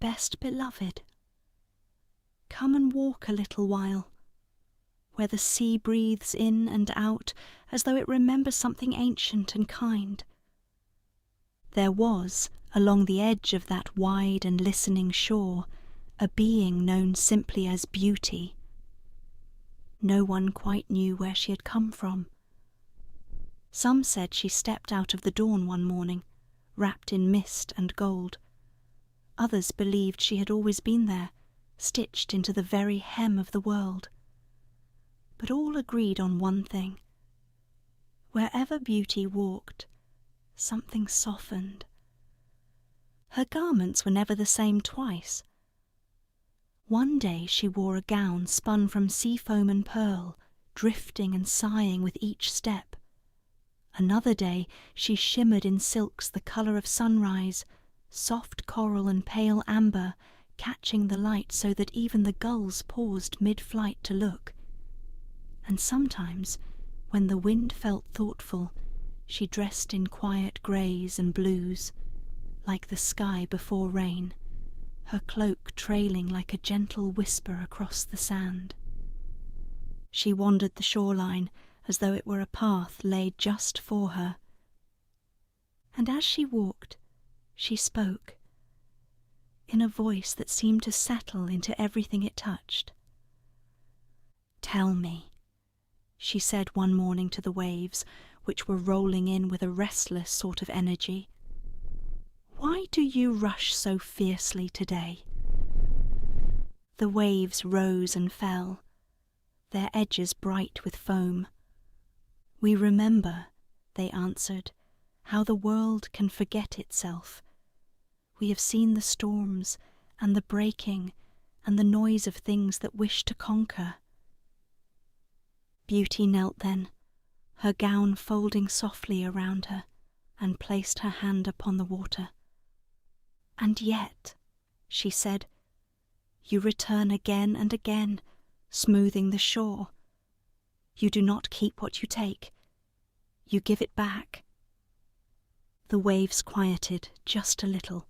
best beloved. Come and walk a little while, where the sea breathes in and out as though it remembers something ancient and kind. There was, along the edge of that wide and listening shore, a being known simply as Beauty. No one quite knew where she had come from. Some said she stepped out of the dawn one morning, wrapped in mist and gold. Others believed she had always been there, stitched into the very hem of the world. But all agreed on one thing. Wherever Beauty walked, something softened. Her garments were never the same twice. One day she wore a gown spun from sea foam and pearl, drifting and sighing with each step. Another day she shimmered in silks the colour of sunrise, soft coral and pale amber, catching the light so that even the gulls paused mid-flight to look. And sometimes, when the wind felt thoughtful, she dressed in quiet greys and blues, like the sky before rain, her cloak trailing like a gentle whisper across the sand. She wandered the shoreline as though it were a path laid just for her. And as she walked, she spoke, in a voice that seemed to settle into everything it touched. "Tell me," she said one morning to the waves, which were rolling in with a restless sort of energy, "why do you rush so fiercely today?" The waves rose and fell, their edges bright with foam. "We remember," they answered, "how the world can forget itself. We have seen the storms and the breaking and the noise of things that wish to conquer." Beauty knelt then, her gown folding softly around her, and placed her hand upon the water. "And yet," she said, "you return again and again, smoothing the shore. You do not keep what you take. You give it back." The waves quieted just a little.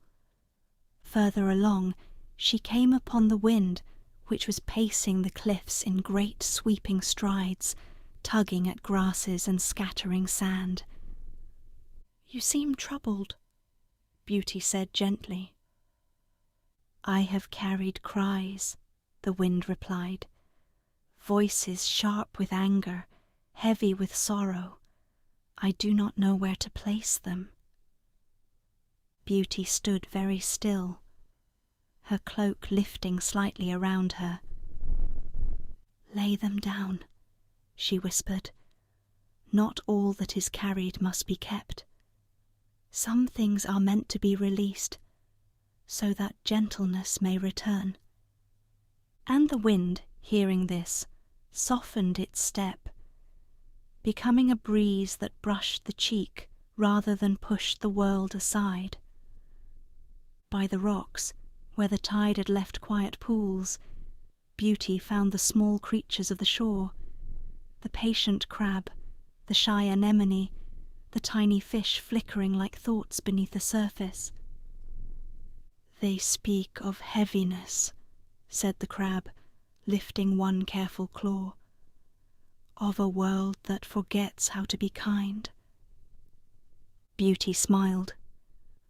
Further along, she came upon the wind, which was pacing the cliffs in great sweeping strides, tugging at grasses and scattering sand. "You seem troubled," Beauty said gently. "I have carried cries," the wind replied, "voices sharp with anger, heavy with sorrow. I do not know where to place them." Beauty stood very still, her cloak lifting slightly around her. "Lay them down," she whispered. "Not all that is carried must be kept. Some things are meant to be released, so that gentleness may return." And the wind, hearing this, softened its step, becoming a breeze that brushed the cheek rather than pushed the world aside. By the rocks, where the tide had left quiet pools, Beauty found the small creatures of the shore, the patient crab, the shy anemone, the tiny fish flickering like thoughts beneath the surface. "They speak of heaviness," said the crab, lifting one careful claw, "of a world that forgets how to be kind." Beauty smiled,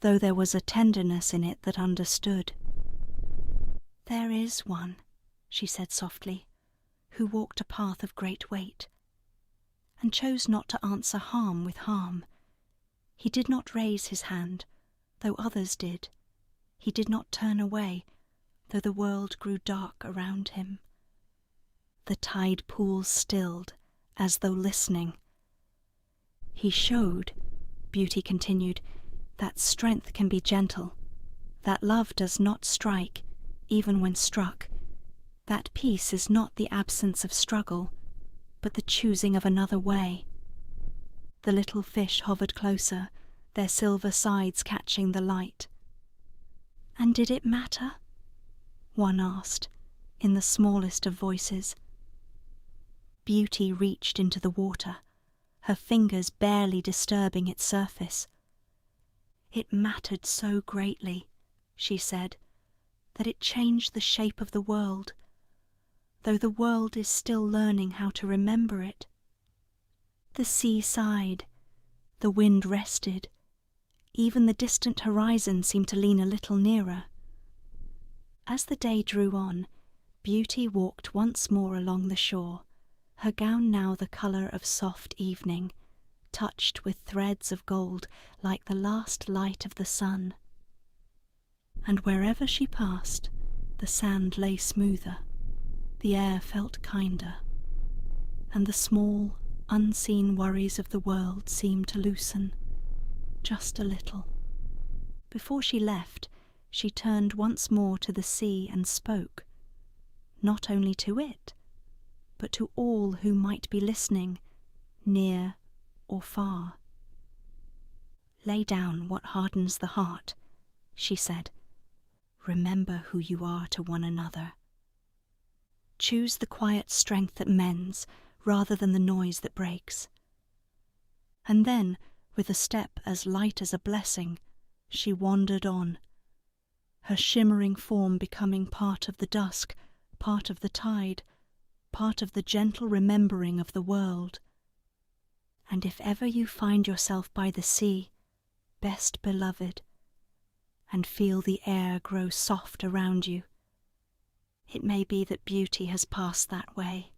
though there was a tenderness in it that understood. "There is one," she said softly, "who walked a path of great weight, and chose not to answer harm with harm. He did not raise his hand, though others did. He did not turn away, though the world grew dark around him." The tide pools stilled, as though listening. "He showed," Beauty continued, "that strength can be gentle, that love does not strike, even when struck, that peace is not the absence of struggle, but the choosing of another way." The little fish hovered closer, their silver sides catching the light. "And did it matter?" one asked, in the smallest of voices. Beauty reached into the water, her fingers barely disturbing its surface. "It mattered so greatly," she said, that it changed the shape of the world, though the world is still learning how to remember it. The sea sighed, the wind rested, even the distant horizon seemed to lean a little nearer. As the day drew on, Beauty walked once more along the shore, her gown now the colour of soft evening, touched with threads of gold like the last light of the sun. And wherever she passed, the sand lay smoother, the air felt kinder, and the small, unseen worries of the world seemed to loosen, just a little. Before she left, she turned once more to the sea and spoke, not only to it, but to all who might be listening, near or far. "Lay down what hardens the heart," she said. "Remember who you are to one another. Choose the quiet strength that mends rather than the noise that breaks." And then, with a step as light as a blessing, she wandered on, her shimmering form becoming part of the dusk, part of the tide, part of the gentle remembering of the world. And if ever you find yourself by the sea, best beloved, and feel the air grow soft around you, it may be that Beauty has passed that way.